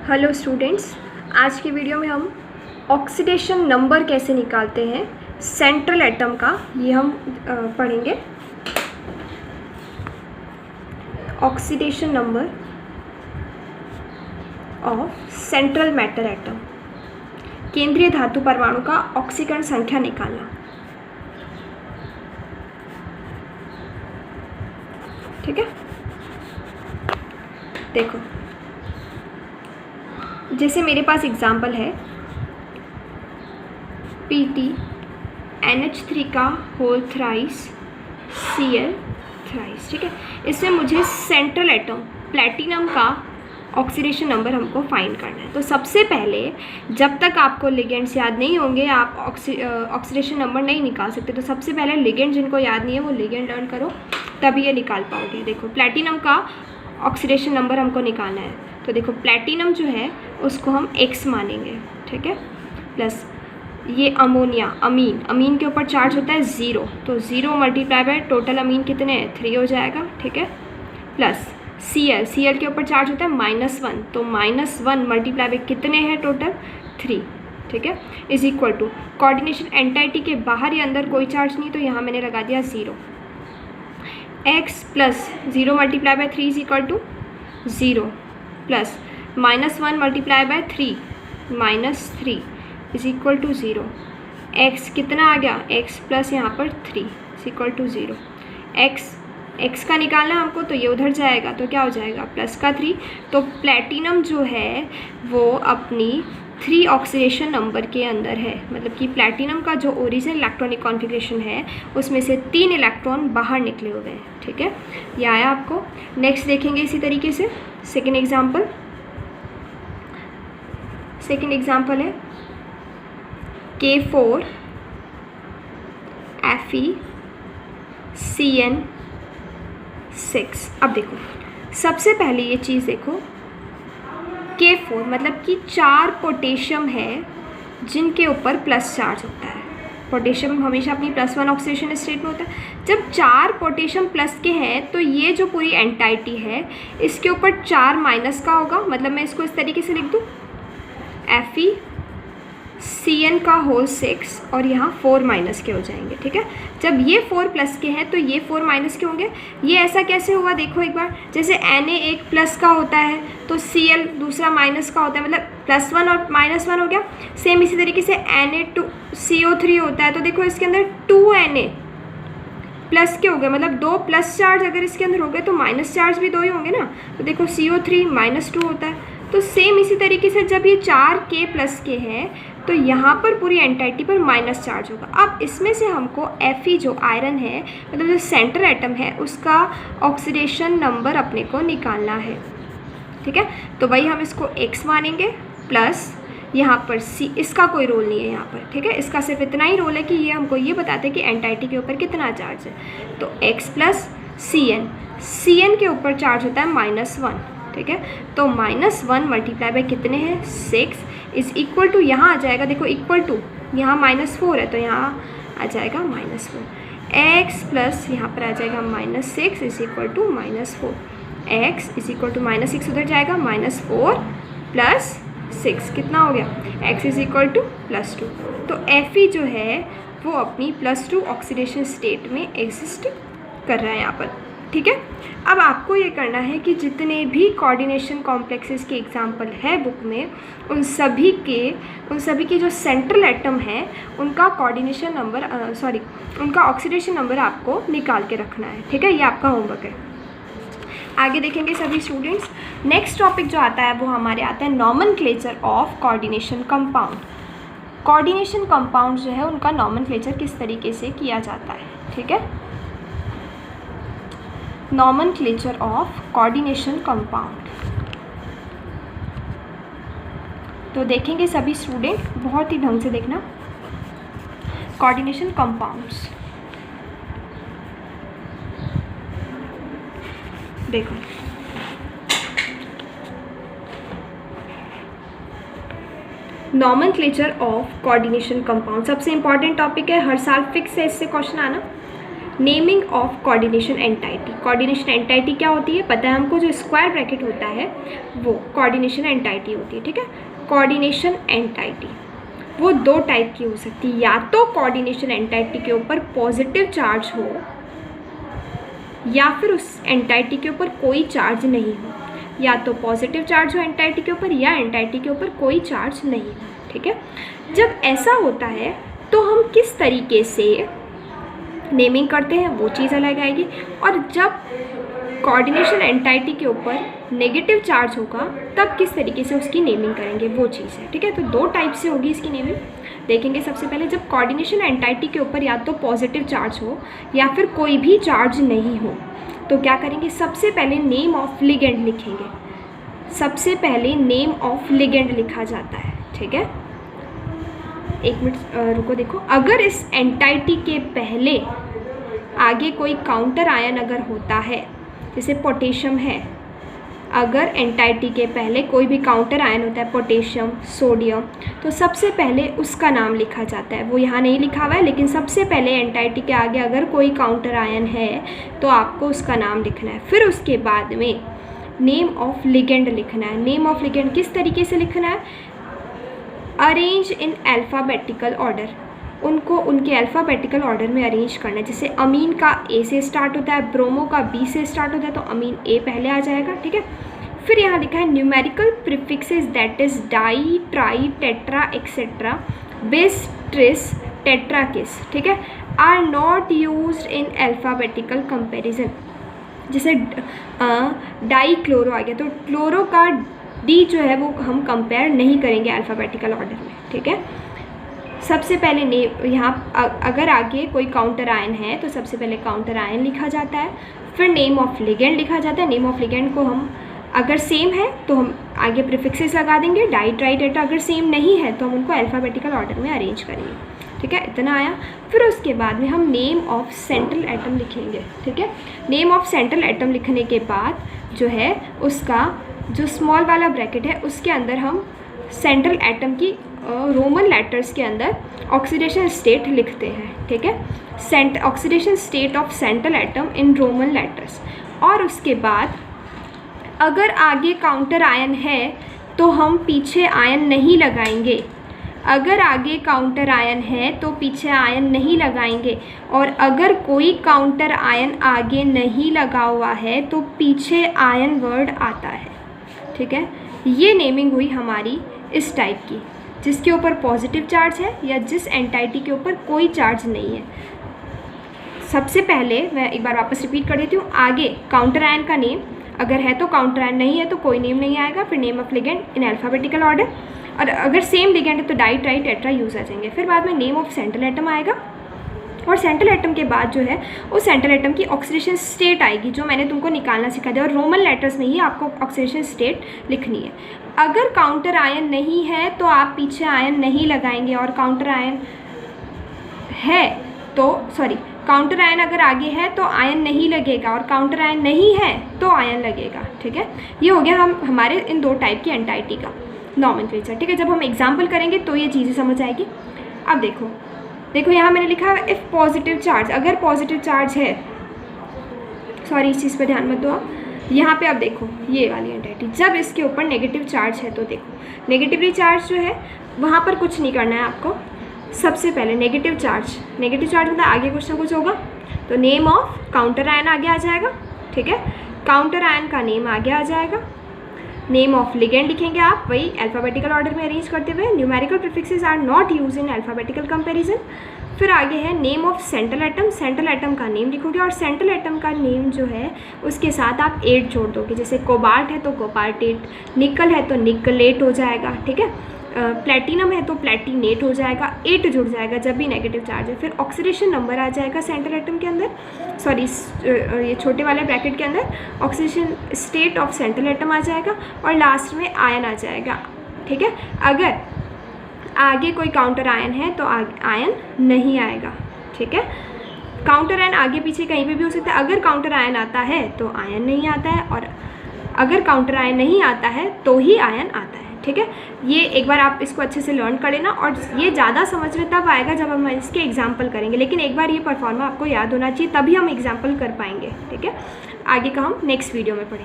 Hello students, आज की video में हम ऑक्सीडेशन नंबर कैसे निकालते हैं सेंट्रल एटम का, ये हम पढ़ेंगे। Oxidation number of central matter atom, केंद्रीय धातु परमाणु का ऑक्सीकरण संख्या निकालना। ठीक है, देखो जैसे मेरे पास एग्जाम्पल है PT NH3 का होल थ्राइस Cl थ्राइस। ठीक है, इसमें मुझे सेंट्रल एटम प्लैटिनम का ऑक्सीडेशन नंबर हमको फाइंड करना है। तो सबसे पहले जब तक आपको लिगेंड्स याद नहीं होंगे आप ऑक्सीडेशन नंबर नहीं निकाल सकते। तो सबसे पहले लिगेंड जिनको याद नहीं है वो लिगेंड लर्न करो, तभी ये निकाल पाओगे। देखो प्लैटिनम का ऑक्सीडेशन नंबर हमको निकालना है, तो देखो प्लैटिनम जो है उसको हम X मानेंगे। ठीक है, प्लस ये अमोनिया अमीन के ऊपर चार्ज होता है 0, तो 0 मल्टीप्लाई बाय टोटल अमीन कितने हैं 3 हो जाएगा। ठीक है, प्लस Cl के ऊपर चार्ज होता है -1, तो -1 मल्टीप्लाई बाय कितने हैं टोटल 3। ठीक है, is equal to coordination entity के बाहर या अंदर कोई चार्ज नहीं, तो यहाँ मैंने लगा दिया 0। X plus 0 multiply by 3 is equal to 0, plus -1 multiply by 3 -3 is equal to 0। x कितना आ गया, x प्लस यहाँ पर 3 इज इक्वल टू 0। x का निकालना हमको, तो ये उधर जाएगा, तो क्या हो जाएगा प्लस का 3। तो प्लैटिनम जो है वो अपनी 3 ऑक्सीडेशन नंबर के अंदर है, मतलब कि प्लैटिनम का जो ओरिजिनल इलेक्ट्रॉनिक कॉन्फ़िगरेशन है उसमें से 3 इलेक्ट्रॉन बाहर निकले हुए हैं। ठीक है, ये आया आपको। नेक्स्ट देखेंगे इसी तरीके से सेकेंड एग्जाम्पल है K4 FeCN6। अब देखो सबसे पहले ये चीज़ देखो, K4 मतलब कि 4 पोटेशियम है जिनके ऊपर प्लस चार्ज होता है। पोटेशियम हमेशा अपनी +1 ऑक्सीडेशन स्टेट में होता है। जब 4 पोटेशियम प्लस के हैं तो ये जो पूरी एंटाइटी है इसके ऊपर 4 माइनस का होगा, मतलब मैं इसको इस तरीके से लिख दूँ FeCN का होल 6 और यहाँ 4 माइनस के हो जाएंगे। ठीक है, जब ये 4 प्लस के हैं तो ये 4 माइनस के होंगे। ये ऐसा कैसे हुआ देखो एक बार, जैसे Na एक प्लस का होता है तो Cl दूसरा माइनस का होता है, मतलब +1 और -1 हो गया। सेम इसी तरीके से Na2CO3 होता है, तो देखो इसके अंदर 2 Na प्लस के हो गए, मतलब 2 प्लस चार्ज अगर इसके अंदर हो गए तो माइनस चार्ज भी 2 ही होंगे ना, तो देखो CO3 -2 होता है। तो सेम इसी तरीके से जब ये 4 K प्लस के हैं तो यहाँ पर पूरी एंटाइटी पर माइनस चार्ज होगा। अब इसमें से हमको Fe जो आयरन है, मतलब जो सेंट्रल एटम है, उसका ऑक्सीडेशन नंबर अपने को निकालना है। ठीक है, तो वही हम इसको X मानेंगे, प्लस यहाँ पर C, इसका कोई रोल नहीं है यहाँ पर। ठीक है, इसका सिर्फ इतना ही रोल है कि ये हमको ये बताते हैं कि एंटाइटी के ऊपर कितना चार्ज है। तो X प्लस CN के ऊपर चार्ज होता है -1। ठीक है, तो -1 मल्टीप्लाई बाय कितने हैं 6 इज इक्वल टू, यहाँ आ जाएगा देखो इक्वल टू, यहाँ -4 है तो यहाँ आ जाएगा -4। X प्लस यहाँ पर आ जाएगा -6 is equal to -4। X is equal to -6 उधर जाएगा, -4 प्लस 6 कितना हो गया, X इज इक्वल टू +2। तो Fe जो है वो अपनी +2 ऑक्सीडेशन स्टेट में एग्जिस्ट कर रहा है यहाँ पर। ठीक है, अब आपको ये करना है कि जितने भी कोऑर्डिनेशन कॉम्प्लेक्सेस के एग्जाम्पल है बुक में, उन सभी के जो सेंट्रल एटम है उनका कोऑर्डिनेशन नंबर उनका ऑक्सीडेशन नंबर आपको निकाल के रखना है। ठीक है, ये आपका होमवर्क है। आगे देखेंगे सभी स्टूडेंट्स। नेक्स्ट टॉपिक जो आता है वो हमारे आता है nomenclature of coordination compound. Coordination compound जो है उनका नॉमेनक्लेचर किस तरीके से किया जाता है। ठीक है, नॉमेनक्लेचर ऑफ कोऑर्डिनेशन कंपाउंड। तो देखेंगे सभी स्टूडेंट, बहुत ही ढंग से देखना। कोऑर्डिनेशन कंपाउंड्स देखो, नॉमेनक्लेचर ऑफ कोऑर्डिनेशन कंपाउंड सबसे इंपॉर्टेंट टॉपिक है, हर साल फिक्स है इससे क्वेश्चन आना। Naming of coordination entity. Coordination entity क्या होती है पता है हमको, जो स्क्वायर ब्रैकेट होता है वो कोऑर्डिनेशन एंटाइटी होती है, ठीक है। कोऑर्डिनेशन एंटाइटी वो दो टाइप की हो सकती है, या तो कोऑर्डिनेशन एंटाइटी के ऊपर पॉजिटिव चार्ज हो या फिर उस एंटाइटी के ऊपर कोई चार्ज नहीं हो, या तो पॉजिटिव चार्ज हो एंटाइटी के ऊपर या एंटाइटी के ऊपर कोई चार्ज नहीं हो, ठीक है। जब ऐसा होता है तो हम किस तरीके से नेमिंग करते हैं वो चीज़ अलग आएगी, और जब कोऑर्डिनेशन एंटाइटी के ऊपर नेगेटिव चार्ज होगा तब किस तरीके से उसकी नेमिंग करेंगे वो चीज़ है, ठीक है। तो दो टाइप से होगी इसकी नेमिंग, देखेंगे। सबसे पहले जब कोऑर्डिनेशन एंटाइटी के ऊपर या तो पॉजिटिव चार्ज हो या फिर कोई भी चार्ज नहीं हो तो क्या करेंगे, सबसे पहले नेम ऑफ लिगेंड लिखेंगे। सबसे पहले नेम ऑफ लिगेंड लिखा जाता है, ठीक है। एक मिनट रुको, देखो, अगर इस एंटाइटी के पहले आगे कोई काउंटर आयन अगर होता है, जैसे पोटेशियम है, अगर एंटाइटी के पहले कोई भी काउंटर आयन होता है, पोटेशियम, सोडियम, तो सबसे पहले उसका नाम लिखा जाता है। वो यहाँ नहीं लिखा हुआ है, लेकिन सबसे पहले एंटाइटी के आगे अगर कोई काउंटर आयन है तो आपको उसका नाम लिखना है। फिर उसके बाद में नेम ऑफ लिगेंड लिखना है। नेम ऑफ लिगेंड किस तरीके से लिखना है, अरेंज इन अल्फ़ाबेटिकल ऑर्डर, उनको उनके अल्फ़ाबेटिकल ऑर्डर में अरेंज करना है। जैसे अमीन का ए से स्टार्ट होता है, ब्रोमो का बी से स्टार्ट होता है, तो अमीन ए पहले आ जाएगा, ठीक है। फिर यहाँ लिखा है numerical prefixes that is di, tri, tetra etcetera, bis, tris, tetrakis, ठीक है, are not used in alphabetical comparison. जैसे डाई क्लोरो आ गया तो क्लोरो का डी जो है वो हम कंपेयर नहीं करेंगे अल्फ़ाबेटिकल ऑर्डर में, ठीक है। सबसे पहले यहाँ अगर आगे कोई काउंटर आयन है तो सबसे पहले काउंटर आयन लिखा जाता है, फिर नेम ऑफ लिगेंड लिखा जाता है। नेम ऑफ लिगेंड को हम अगर सेम है तो हम आगे प्रीफिक्सेस लगा देंगे, डाई, ट्राई, टेट्रा। अगर सेम नहीं है तो हम उनको अल्फ़ाबेटिकल ऑर्डर में अरेंज करेंगे, ठीक है। इतना आया। फिर उसके बाद में हम नेम ऑफ सेंट्रल एटम लिखेंगे, ठीक है। नेम ऑफ सेंट्रल एटम लिखने के बाद जो है उसका जो स्मॉल वाला ब्रैकेट है उसके अंदर हम सेंट्रल एटम की रोमन लेटर्स के अंदर ऑक्सीडेशन स्टेट लिखते हैं, ठीक है। Oxidation state of central atom in Roman letters. और उसके बाद अगर आगे काउंटर आयन है तो हम पीछे आयन नहीं लगाएंगे। अगर आगे काउंटर आयन है तो पीछे आयन नहीं लगाएंगे, और अगर कोई काउंटर आयन आगे नहीं लगा हुआ है तो पीछे आयन वर्ड आता है, ठीक है। ये नेमिंग हुई हमारी इस टाइप की, जिसके ऊपर पॉजिटिव चार्ज है या जिस एंटाइटी के ऊपर कोई चार्ज नहीं है। सबसे पहले मैं एक बार वापस रिपीट कर देती हूँ, आगे काउंटर आयन का नेम अगर है तो काउंटर आयन, नहीं है तो कोई नेम नहीं आएगा। फिर name of ligand in alphabetical order, और अगर सेम लिगेंड है तो डाई, ट्राई, टेट्रा यूज़ आ जाएंगे। फिर बाद में नेम ऑफ सेंट्रल एटम आएगा, और सेंट्रल एटम के बाद जो है उस सेंट्रल एटम की ऑक्सीडेशन स्टेट आएगी, जो मैंने तुमको निकालना सिखा दिया, और रोमन लेटर्स में ही आपको ऑक्सीडेशन स्टेट लिखनी है। अगर काउंटर आयन नहीं है तो आप पीछे आयन नहीं लगाएंगे, और काउंटर आयन है तो काउंटर आयन अगर आगे है तो आयन नहीं लगेगा, और काउंटर आयन नहीं है तो आयन लगेगा, ठीक है। ये हो गया हमारे इन दो टाइप की एंटाइटी का नॉमेनक्लेचर, ठीक है। जब हम एग्जाम्पल करेंगे तो ये चीज़ें समझ आएगी। अब देखो यहाँ मैंने लिखा है इफ़ पॉजिटिव चार्ज, अगर पॉजिटिव चार्ज है, इस चीज़ पर ध्यान मत दो आप। यहाँ पे आप देखो ये वाली एंटाइटी, जब इसके ऊपर नेगेटिव चार्ज है तो देखो नेगेटिवली चार्ज जो है वहाँ पर कुछ नहीं करना है आपको। सबसे पहले नेगेटिव चार्ज मतलब आगे कुछ ना कुछ होगा, तो नेम ऑफ काउंटर आयन आगे आ जाएगा, ठीक है। काउंटर आयन का नेम आगे आ जाएगा। नेम ऑफ लिगेंड लिखेंगे आप वही अल्फ़ाबेटिकल ऑर्डर में अरेंज करते हुए। Numerical prefixes are not use in alphabetical comparison. फिर आगे है name of central atom, central atom का नेम लिखोगे, और सेंट्रल एटम का नेम जो है उसके साथ आप 8 जोड़ दोगे। जैसे कोबाल्ट है तो कोबाल्टेट, निकल है तो निकलेट हो जाएगा, ठीक है। प्लेटिनम है तो प्लेटिनेट हो जाएगा, 8 जुड़ जाएगा जब भी नेगेटिव चार्ज है। फिर ऑक्सीडेशन नंबर आ जाएगा सेंट्रल एटम के अंदर, ये छोटे वाले ब्रैकेट के अंदर oxidation state of central atom आ जाएगा, और लास्ट में आयन आ जाएगा, ठीक है। अगर आगे कोई काउंटर आयन है तो आयन नहीं आएगा, ठीक है। काउंटर आयन आगे पीछे कहीं पे भी हो सकता है। अगर काउंटर आयन आता है तो आयन नहीं आता है, और अगर काउंटर आयन नहीं आता है तो ही आयन आता है, ठीक है। ये एक बार आप इसको अच्छे से लर्न कर लेना, और ये ज़्यादा समझ में तब आएगा जब हम इसके एग्जाम्पल करेंगे, लेकिन एक बार ये परफॉर्मा आपको याद होना चाहिए, तभी हम एग्जाम्पल कर पाएंगे, ठीक है। आगे का हम नेक्स्ट वीडियो में पढ़ेंगे।